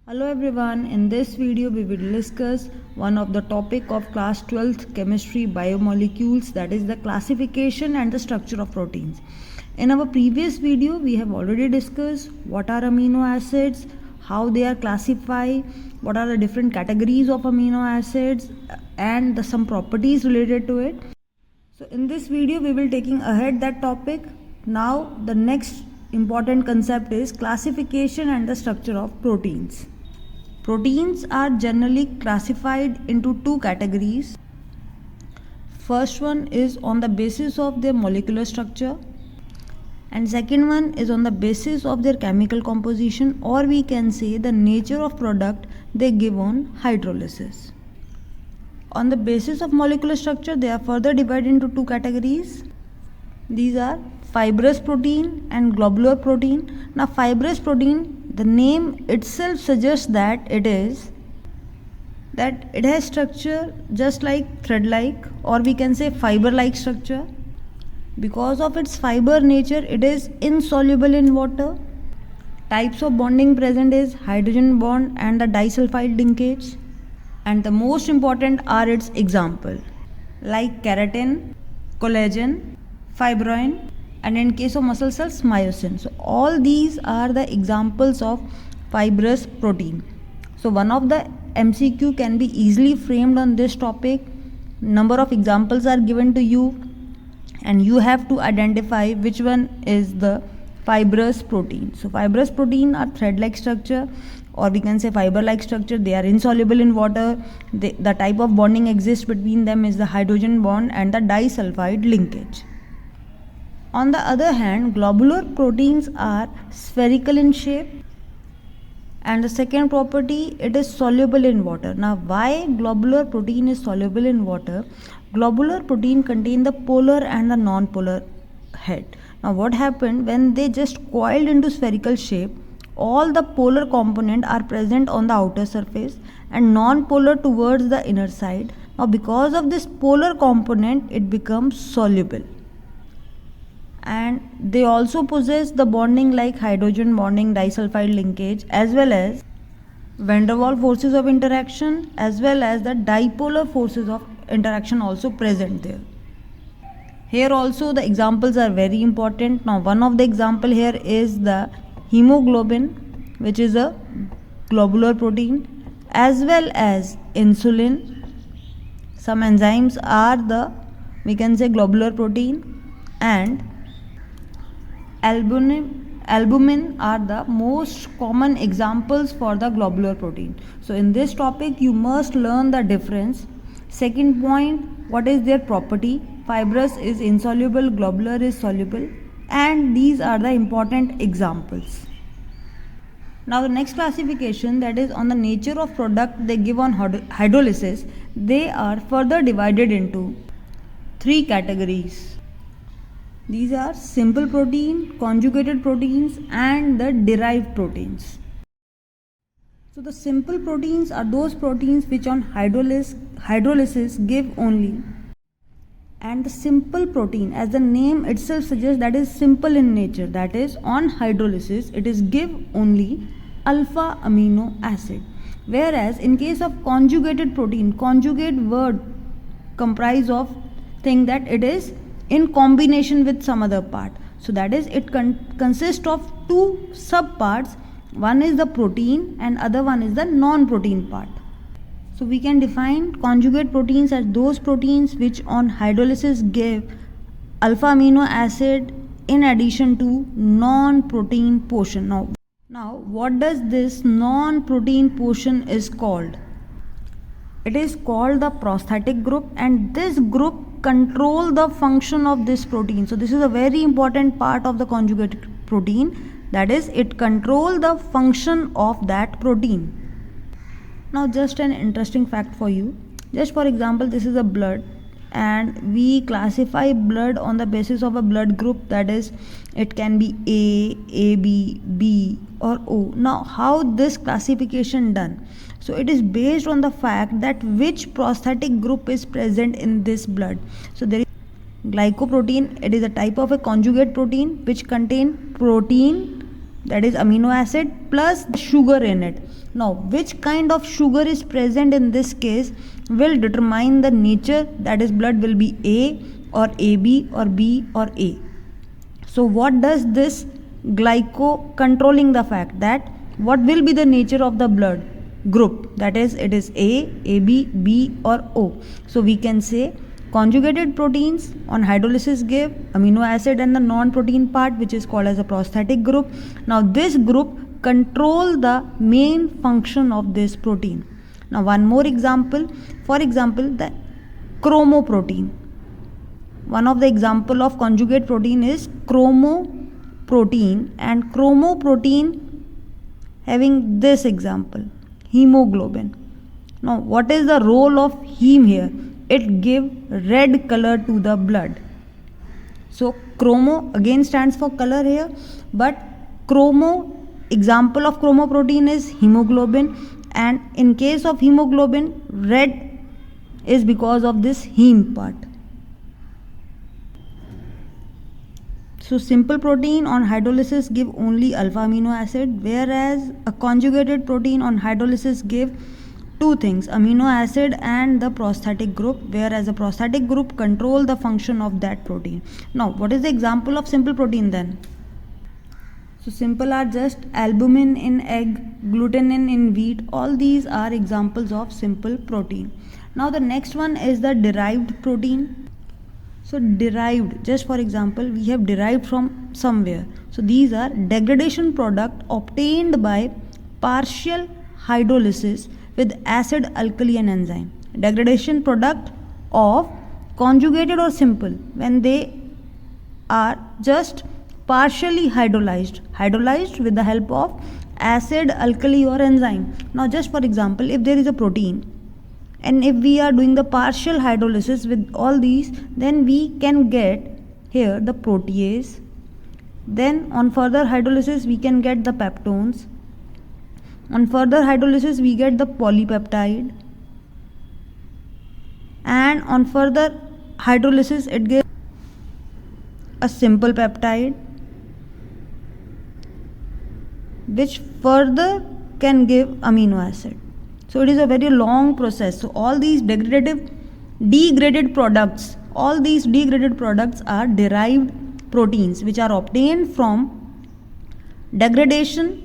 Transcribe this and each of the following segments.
Hello everyone, in this video we will discuss one of the topic of class 12th chemistry biomolecules, that is the classification and the structure of proteins. In our previous video we have already discussed what are amino acids, how they are classified, what are the different categories of amino acids and some properties related to it. So in this video we will taking ahead that topic. Now the next important concept is classification and the structure of proteins. Proteins are generally classified into two categories. First one is on the basis of their molecular structure and second one is on the basis of their chemical composition, or we can say the nature of product they give on hydrolysis. On the basis of molecular structure they are further divided into two categories. These are fibrous protein and globular protein. Now fibrous protein, the name itself suggests that it has structure just like thread like, or we can say fiber like structure. Because of its fiber nature it is insoluble in water. Types of bonding present is hydrogen bond and the disulfide linkage, and the most important are its example like keratin, collagen, fibrin, and in case of muscle cells myosin. So all these are the examples of fibrous protein. So one of the MCQ can be easily framed on this topic. Number of examples are given to you and you have to identify which one is the fibrous protein. So fibrous protein are thread like structure, or we can say fiber like structure. They are insoluble in water. The type of bonding exists between them is the hydrogen bond and the disulfide linkage. On the other hand, globular proteins are spherical in shape, and the second property, it is soluble in water. Now why globular protein is soluble in water? Globular protein contain the polar and the non-polar head. Now what happened when they just coiled into spherical shape, all the polar component are present on the outer surface and non-polar towards the inner side. Now because of this polar component it becomes soluble, and they also possess the bonding like hydrogen bonding, disulfide linkage, as well as van der Waals forces of interaction, as well as the dipolar forces of interaction also present there. Here also the examples are very important. Now one of the example here is the hemoglobin, which is a globular protein, as well as insulin. Some enzymes are the, we can say, globular protein, and albumin are the most common examples for the globular protein. So in this topic you must learn the difference. Second point, what is their property? Fibrous is insoluble, globular is soluble, and these are the important examples. Now the next classification, that is on the nature of product they give on hydrolysis, they are further divided into three categories. These are simple protein, conjugated proteins, and the derived proteins. So the simple proteins are those proteins which on hydrolysis give only, and the simple protein, as the name itself suggests, that is simple in nature, that is on hydrolysis it is give only alpha amino acid. Whereas in case of conjugated protein, conjugate word comprise of thing that it is in combination with some other part. So that is it consists of two sub parts. One is the protein and other one is the non-protein part. So we can define conjugate proteins as those proteins which on hydrolysis give alpha amino acid in addition to non-protein portion. Now what does this non-protein portion is called? It is called the prosthetic group, and this group control the function of this protein. So this is a very important part of the conjugated protein, that is it control the function of that protein. Now just an interesting fact for you. Just for example, this is a blood and we classify blood on the basis of a blood group, that is it can be A, AB, B or O. Now how this classification done? So it is based on the fact that which prosthetic group is present in this blood. So there is glycoprotein, it is a type of a conjugate protein which contain protein that is amino acid plus sugar in it. Now which kind of sugar is present in this case will determine the nature, that is blood will be A or AB or B or A. So what does this glyco controlling the fact that what will be the nature of the blood group, that is it is A, AB, B or O. So we can say conjugated proteins on hydrolysis give amino acid and the non-protein part, which is called as a prosthetic group. Now this group control the main function of this protein. Now one more example, for example the chromoprotein. One of the example of conjugate protein is chromoprotein, and chromoprotein having this example, hemoglobin. Now what is the role of heme here? It give red color to the blood. So chromo again stands for color here, but example of chromoprotein is hemoglobin, and in case of hemoglobin red is because of this heme part. So simple protein on hydrolysis give only alpha amino acid, whereas a conjugated protein on hydrolysis give two things, amino acid and the prosthetic group, whereas the prosthetic group control the function of that protein. Now what is the example of simple protein then? So simple are just albumin in egg, glutenin in wheat, all these are examples of simple protein. Now the next one is the derived protein. So derived, just for example, we have derived from somewhere. So these are degradation product obtained by partial hydrolysis with acid, alkali and enzyme. Degradation product of conjugated or simple when they are just partially hydrolyzed with the help of acid, alkali or enzyme. Now just for example, if there is a protein and if we are doing the partial hydrolysis with all these, then we can get here the protease. Then on further hydrolysis we can get the peptones. On further hydrolysis we get the polypeptide, and on further hydrolysis it gives a simple peptide, which further can give amino acid. So it is a very long process. So all these degraded products, all these degraded products are derived proteins which are obtained from degradation,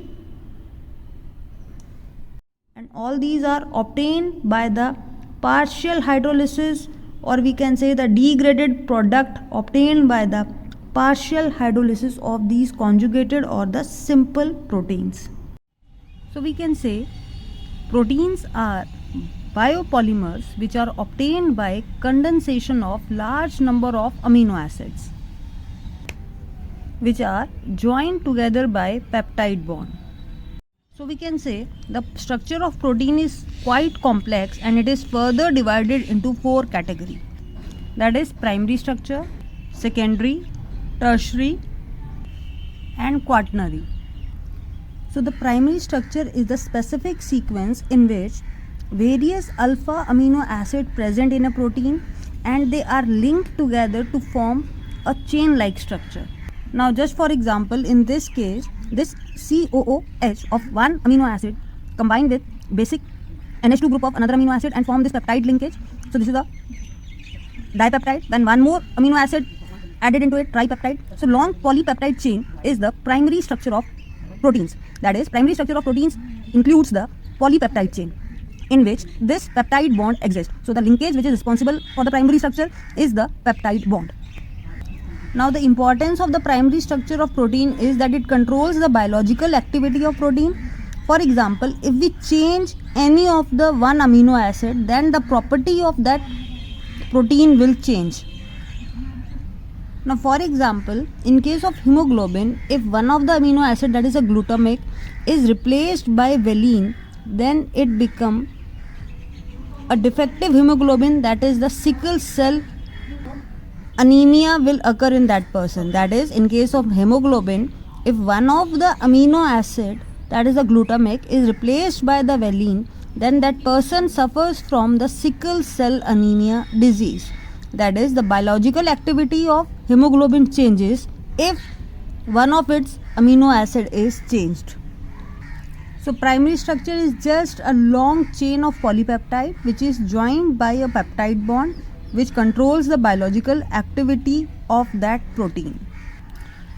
and all these are obtained by the partial hydrolysis, or we can say the degraded product obtained by the partial hydrolysis of these conjugated or the simple proteins. So we can say proteins are biopolymers which are obtained by condensation of large number of amino acids which are joined together by peptide bond. So we can say the structure of protein is quite complex and it is further divided into four categories, that is primary structure, secondary, tertiary and quaternary. So the primary structure is the specific sequence in which various alpha amino acid present in a protein and they are linked together to form a chain like structure. Now just for example, in this case this COOH of one amino acid combined with basic NH2 group of another amino acid and form this peptide linkage. So this is a dipeptide, then one more amino acid added into it, tripeptide. So long polypeptide chain is the primary structure of proteins. That is, primary structure of proteins includes the polypeptide chain in which this peptide bond exists. So the linkage which is responsible for the primary structure is the peptide bond. Now the importance of the primary structure of protein is that it controls the biological activity of protein. For example, if we change any of the one amino acid, then the property of that protein will change. Now for example, in case of hemoglobin, if one of the amino acid, that is a glutamic, is replaced by valine, then it becomes a defective hemoglobin, that is the sickle cell anemia will occur in that person. That is, in case of hemoglobin, if one of the amino acid, that is the glutamic, is replaced by the valine, then that person suffers from the sickle cell anemia disease. That is, the biological activity of hemoglobin changes if one of its amino acid is changed. So primary structure is just a long chain of polypeptide which is joined by a peptide bond which controls the biological activity of that protein.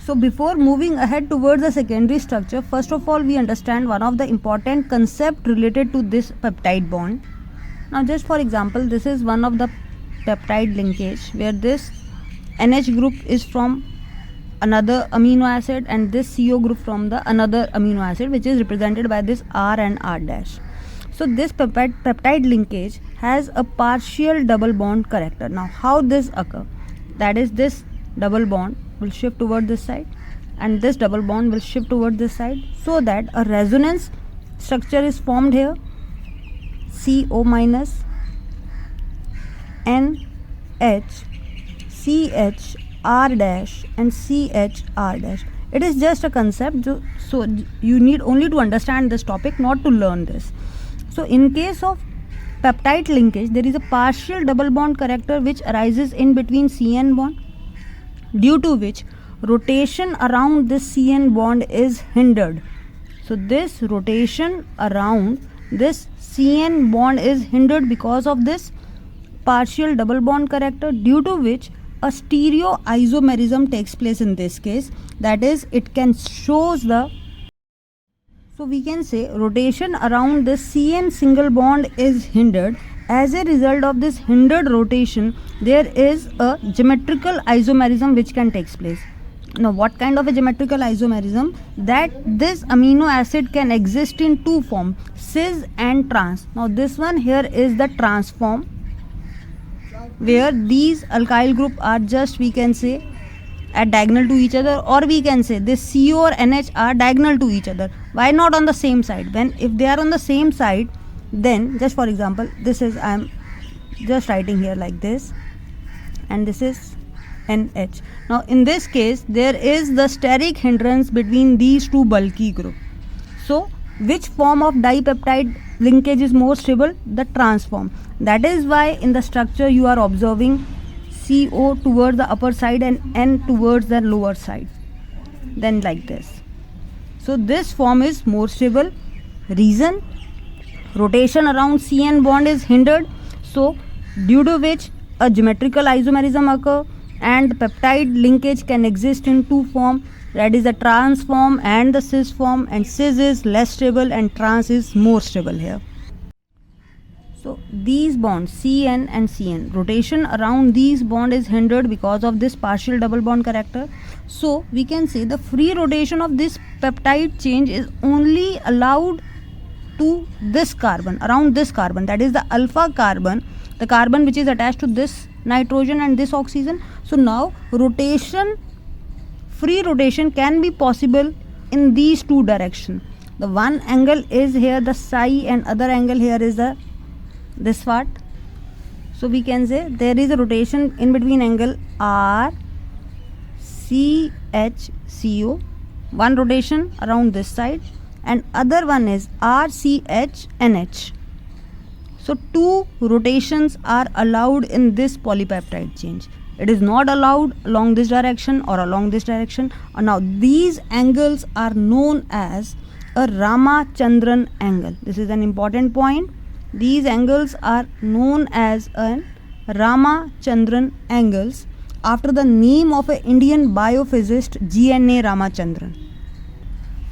So before moving ahead towards the secondary structure, first of all we understand one of the important concept related to this peptide bond. Now just for example, this is one of the peptide linkage where this NH group is from another amino acid and this CO group from the another amino acid, which is represented by this R and R dash. So this peptide linkage has a partial double bond character. Now how this occur? That is, this double bond will shift toward this side and this double bond will shift toward this side, so that a resonance structure is formed here. CO minus NH CH R dash and CH R dash. It is just a concept, so you need only to understand this topic, not to learn this. So in case of peptide linkage, there is a partial double bond character which arises in between CN bond, due to which rotation around this CN bond is hindered. So this rotation around this CN bond is hindered because of this partial double bond character, due to which a stereoisomerism takes place in this case. That is, it can shows the, so we can say rotation around this CN single bond is hindered. As a result of this hindered rotation, there is a geometrical isomerism which can take place. Now what kind of a geometrical isomerism? That this amino acid can exist in two forms, cis and trans. Now this one here is the trans form, where these alkyl group are just, we can say, at diagonal to each other, or we can say this CO or NH are diagonal to each other. Why not on the same side? When if they are on the same side, then just for example, this is, I am just writing here like this, and this is NH. Now in this case there is the steric hindrance between these two bulky groups. So which form of dipeptide linkage is more stable? The trans form. That is why in the structure you are observing CO towards the upper side and N towards the lower side, then like this. So this form is more stable. Reason? Rotation around CN bond is hindered, so due to which a geometrical isomerism occur and peptide linkage can exist in two forms, that is the trans form and the cis form, and cis is less stable and trans is more stable here. So these bonds CN and CN, rotation around these bond is hindered because of this partial double bond character. So we can say the free rotation of this peptide change is only allowed to this carbon, around this carbon, that is the alpha carbon, the carbon which is attached to this nitrogen and this oxygen. So now rotation, free rotation can be possible in these two directions. The one angle is here the psi and other angle here is the this part. So we can say there is a rotation in between angle R C H C O, one rotation around this side and other one is R C H N H. So two rotations are allowed in this polypeptide change. It is not allowed along this direction or along this direction. Now these angles are known as a Ramachandran angle. This is an important point. These angles are known as an Ramachandran angles after the name of an Indian biophysicist G.N.A. Ramachandran.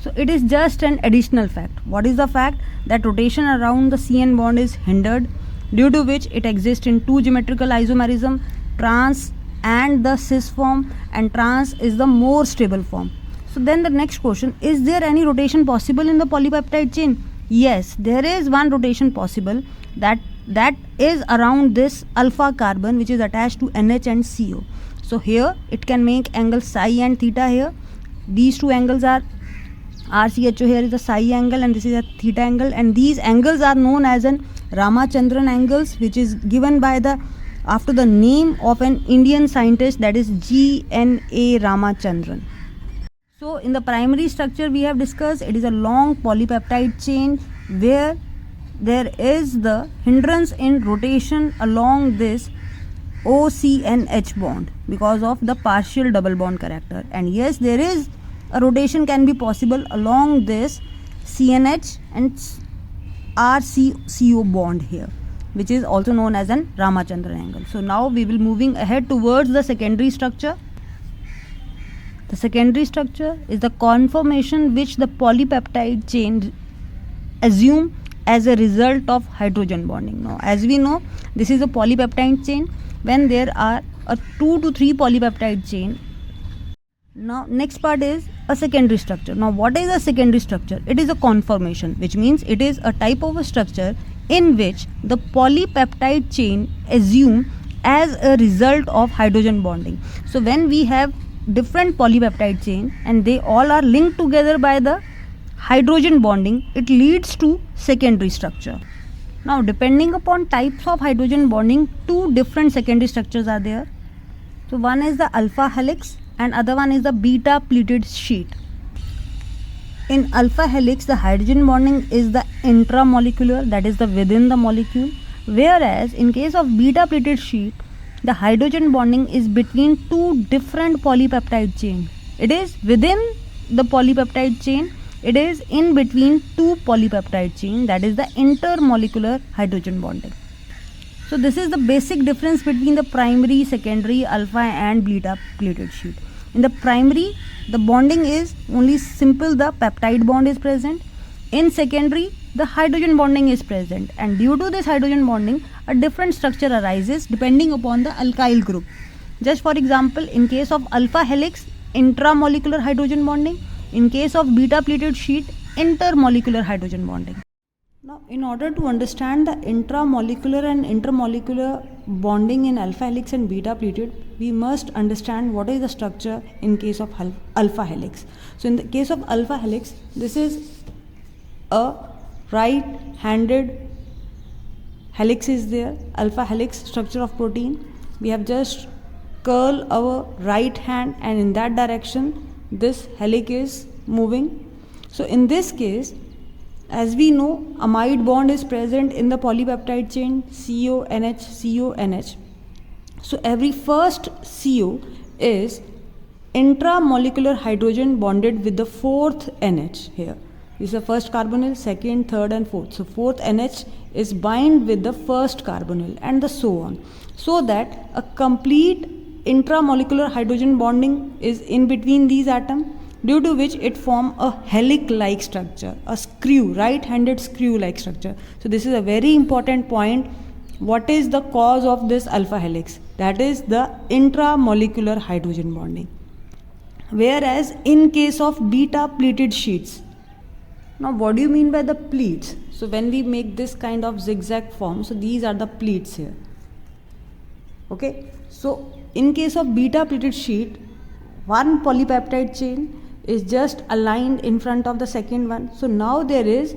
So it is just an additional fact. What is the fact? That rotation around the CN bond is hindered, due to which it exists in two geometrical isomerism, trans and the cis form, and trans is the more stable form. So then the next question, is there any rotation possible in the polypeptide chain? Yes, there is one rotation possible, that is around this alpha carbon which is attached to NH and CO. So here it can make angle psi and theta here. These two angles are RCHO, here is the psi angle and this is a theta angle, and these angles are known as an Ramachandran angles, which is given by the after the name of an Indian scientist, that is G.N.A. Ramachandran. So in the primary structure we have discussed, it is a long polypeptide chain where there is the hindrance in rotation along this OCNH bond because of the partial double bond character, and yes, there is a rotation can be possible along this CNH and RCCO bond here, which is also known as an Ramachandran angle. So now we will moving ahead towards the secondary structure. The secondary structure is the conformation which the polypeptide chain assume as a result of hydrogen bonding. Now, as we know, this is a polypeptide chain. When there are a 2 to 3 polypeptide chain. Now, next part is a secondary structure. Now, what is a secondary structure? It is a conformation, which means it is a type of a structure in which the polypeptide chain assume as a result of hydrogen bonding. So, when we have different polypeptide chain and they all are linked together by the hydrogen bonding, it leads to secondary structure. Now, depending upon types of hydrogen bonding, two different secondary structures are there. So, one is the alpha helix and other one is the beta pleated sheet. In alpha helix, the hydrogen bonding is the intramolecular, that is the within the molecule, whereas in case of beta pleated sheet, the hydrogen bonding is between two different polypeptide chain. It is within the polypeptide chain, it is in between two polypeptide chain, that is the intermolecular hydrogen bonding. So this is the basic difference between the primary, secondary, alpha and beta pleated sheet. In the primary, the bonding is only simple, the peptide bond is present. In secondary, the hydrogen bonding is present, and due to this hydrogen bonding, a different structure arises depending upon the alkyl group. Just for example, in case of alpha helix, intramolecular hydrogen bonding. In case of beta pleated sheet, intermolecular hydrogen bonding. Now, in order to understand the intramolecular and intermolecular bonding in alpha helix and beta pleated, we must understand what is the structure in case of alpha helix. So, in the case of alpha helix, this is a right-handed helix is there, alpha helix structure of protein. We have just curl our right hand and in that direction this helix is moving. So in this case, as we know, amide bond is present in the polypeptide chain CONH, CONH. So every first CO is intramolecular hydrogen bonded with the fourth NH here. This is the first carbonyl, second, third and fourth. So fourth NH is bind with the first carbonyl and the so on. So that a complete intramolecular hydrogen bonding is in between these atoms, due to which it form a helix-like structure, a screw, right-handed screw-like structure. So this is a very important point. What is the cause of this alpha helix? That is the intramolecular hydrogen bonding. Whereas in case of beta pleated sheets, now what do you mean by the pleats? So when we make this kind of zigzag form, so these are the pleats here. Okay, so in case of beta pleated sheet, one polypeptide chain is just aligned in front of the second one. So now there is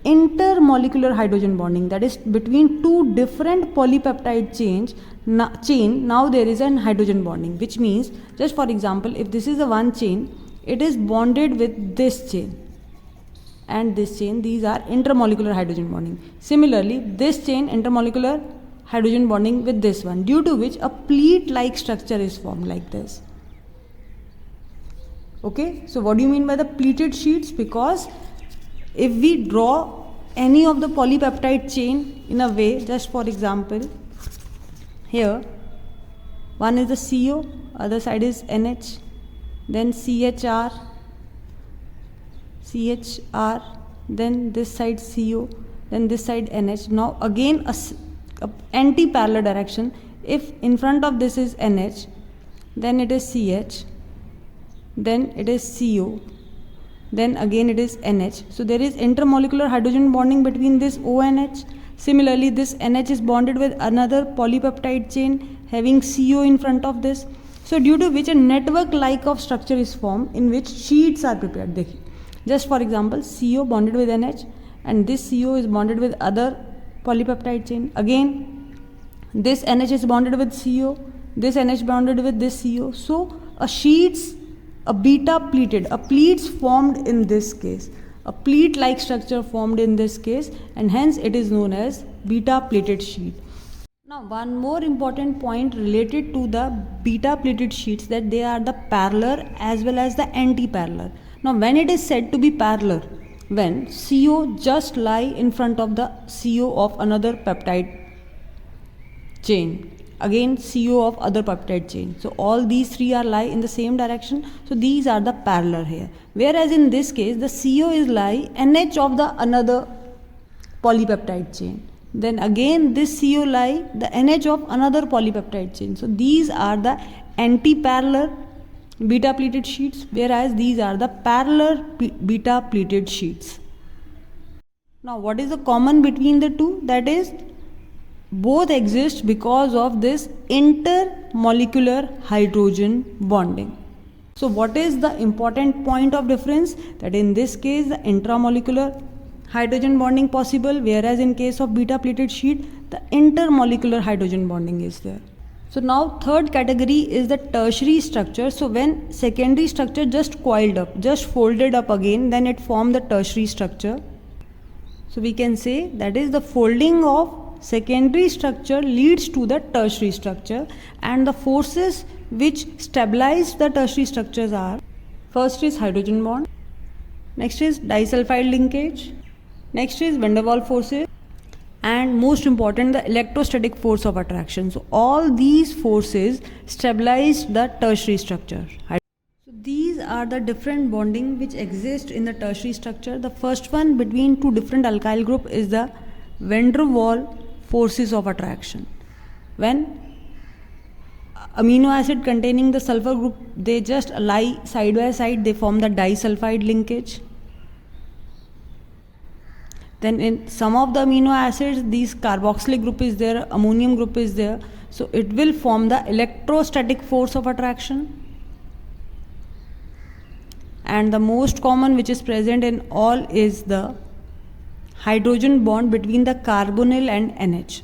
intermolecular hydrogen bonding, that is between two different polypeptide chain. Now there is an hydrogen bonding, which means, just for example, if this is a one chain, it is bonded with this chain and this chain. These are intermolecular hydrogen bonding. Similarly, this chain intermolecular hydrogen bonding with this one, due to which a pleat-like structure is formed like this. Okay, so what do you mean by the pleated sheets? Because if we draw any of the polypeptide chain in a way, just for example, here one is the CO, other side is NH, then CHR, then this side CO, then this side NH. Now again a anti-parallel direction. If in front of this is NH, then it is CH, then it is CO, then again it is NH. So there is intermolecular hydrogen bonding between this O and H. Similarly, this NH is bonded with another polypeptide chain having CO in front of this. So due to which a network like of structure is formed in which sheets are prepared. Just for example, CO bonded with NH and this CO is bonded with other polypeptide chain. Again, this NH is bonded with CO, this NH bonded with this CO. So a beta pleated, a pleats formed in this case, a pleat-like structure formed in this case, and hence it is known as beta pleated sheet. Now, one more important point related to the beta pleated sheets, that they are the parallel as well as the anti-parallel. Now, when it is said to be parallel, when CO just lie in front of the CO of another peptide chain, again CO of other peptide chain. So all these three are lie in the same direction. So these are the parallel here. Whereas in this case, the CO is lie NH of the another polypeptide chain. Then again this CO lie the NH of another polypeptide chain. So these are the anti-parallel beta pleated sheets, whereas these are the parallel beta pleated sheets. Now what is the common between the two? That is, both exist because of this intermolecular hydrogen bonding. So what is the important point of difference? That in this case the intramolecular hydrogen bonding possible, whereas in case of beta pleated sheet the intermolecular hydrogen bonding is there. So now third category is the tertiary structure. So when secondary structure just coiled up, just folded up again, then it formed the tertiary structure. So we can say that is the folding of secondary structure leads to the tertiary structure, and the forces which stabilize the tertiary structures are: first is hydrogen bond, next is disulfide linkage, next is van der Waals forces, and most important the electrostatic force of attraction. So all these forces stabilize the tertiary structure. So these are the different bonding which exist in the tertiary structure. The first one between two different alkyl group is the van der Waals forces of attraction. When amino acid containing the sulfur group, they just lie side by side, they form the disulfide linkage. Then in some of the amino acids, these carboxylic group is there, ammonium group is there, so it will form the electrostatic force of attraction. And the most common which is present in all is the hydrogen bond between the carbonyl and NH.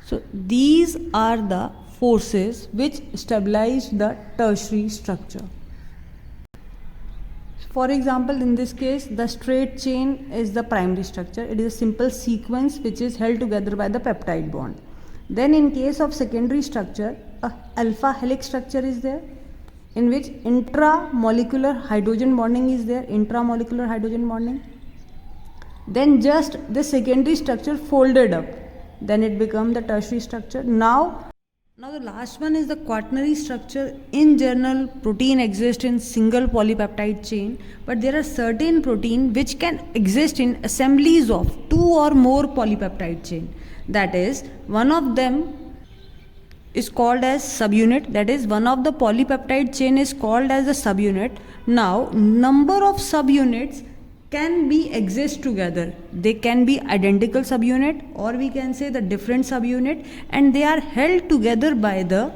So these are the forces which stabilize the tertiary structure. For example, in this case, the straight chain is the primary structure. It is a simple sequence which is held together by the peptide bond. Then in case of secondary structure, a alpha helix structure is there, in which intramolecular hydrogen bonding is there, intramolecular hydrogen bonding. Then just the secondary structure folded up, then it becomes the tertiary structure. Now the last one is the quaternary structure. In general, protein exists in single polypeptide chain, but there are certain protein which can exist in assemblies of two or more polypeptide chain. That is, one of them is called as subunit, that is, one of the polypeptide chain is called as a subunit. Now number of subunits can be exist together. They can be identical subunit, or we can say the different subunit, and they are held together by the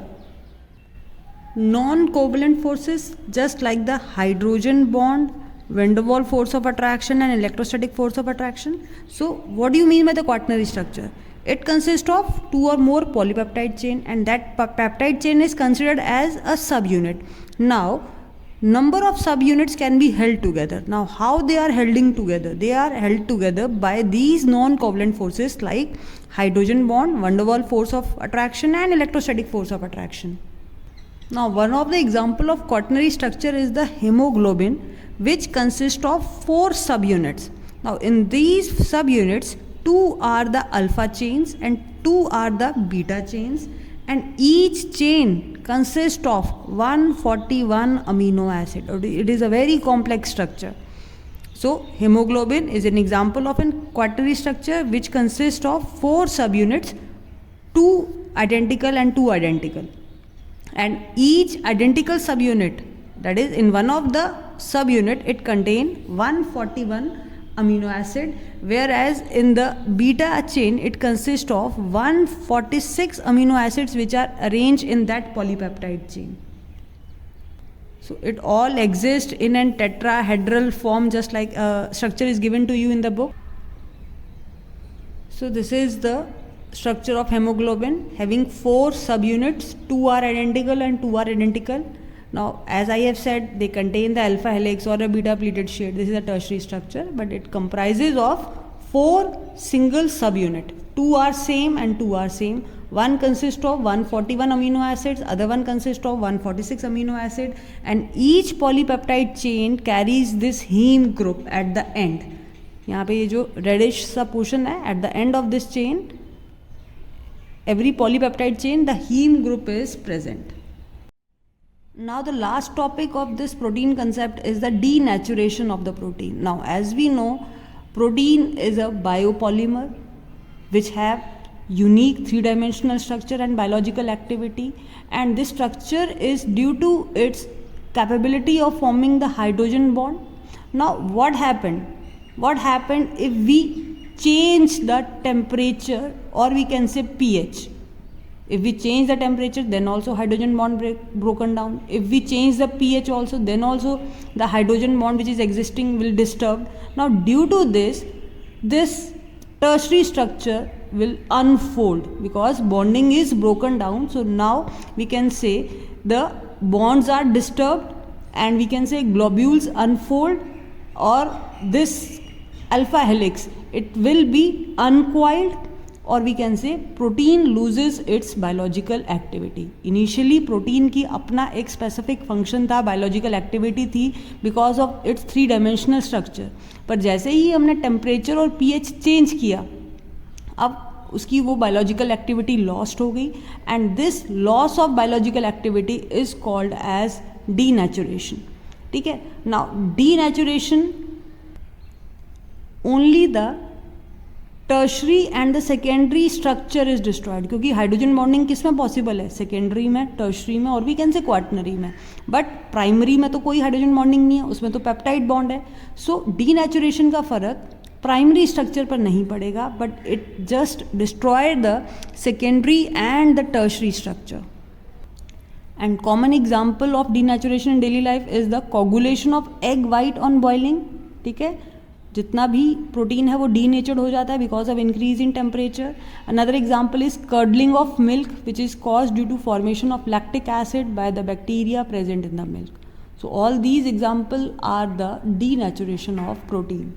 non-covalent forces, just like the hydrogen bond, van der Waals force of attraction, and electrostatic force of attraction. So what do you mean by the quaternary structure? It consists of two or more polypeptide chain, and that peptide chain is considered as a subunit. Now number of subunits can be held together. Now how they are holding together? They are held together by these non-covalent forces like hydrogen bond, van der Waals force of attraction, and electrostatic force of attraction. Now one of the example of quaternary structure is the hemoglobin, which consists of 4 subunits. Now in these subunits, 2 are the alpha chains and 2 are the beta chains, and each chain consists of 141 amino acid. It is a very complex structure. So hemoglobin is an example of a quaternary structure which consists of 4 subunits, 2 identical and 2 identical. And each identical subunit, that is, in one of the subunit, it contains 141 amino acid, whereas in the beta chain it consists of 146 amino acids which are arranged in that polypeptide chain. So it all exists in a tetrahedral form, just like structure is given to you in the book. So this is the structure of hemoglobin, having 4 subunits, 2 are identical and 2 are identical. Now, as I have said, they contain the alpha helix or a beta pleated sheet. This is a tertiary structure, but it comprises of 4 single subunit. 2 are same and 2 are same. one consists of 141 amino acids, other one consists of 146 amino acid, and each polypeptide chain carries this heme group at the end. यहाँ पे ये जो reddish सा portion है, at the end of this chain, every polypeptide chain, the heme group is present. Now the last topic of this protein concept is the denaturation of the protein. Now as we know, protein is a biopolymer which have unique three-dimensional structure and biological activity, and this structure is due to its capability of forming the hydrogen bond. Now what happened if we change the temperature, or we can say pH? If we change the temperature, then also hydrogen bond broken down. If we change the pH also, then also the hydrogen bond which is existing will disturb. Now due to this tertiary structure will unfold because bonding is broken down. So now we can say the bonds are disturbed, and we can say globules unfold, or this alpha helix, it will be uncoiled, और we can say protein loses its biological activity. Initially protein की अपना एक specific function था, biological activity थी because of its three dimensional structure. पर जैसे ही हमने temperature और पीएच चेंज किया, अब उसकी वो बायोलॉजिकल एक्टिविटी लॉस्ट हो गई, and this loss of biological activity is called as denaturation. ठीक है. Now denaturation, only the tertiary and the secondary structure is destroyed. क्योंकि हाइड्रोजन बॉन्डिंग किस में पॉसिबल है? सेकेंडरी में, टर्शरी में, और वी कैन से क्वाटनरी में. बट प्राइमरी में तो कोई हाइड्रोजन बॉन्डिंग नहीं है, उसमें तो पेप्टाइड बॉन्ड है. सो डीनेचुरेशन का फर्क प्राइमरी स्ट्रक्चर पर नहीं पड़ेगा, but it just destroy the secondary and the tertiary structure. And common example of denaturation in daily life is the coagulation of egg white on boiling. ठीक है. जितना भी प्रोटीन है वो डीनेचर्ड हो जाता है because of increase in temperature. Another example is curdling of milk which is cause due to formation of lactic acid by the bacteria present in the milk. So all these examples are the denaturation of protein.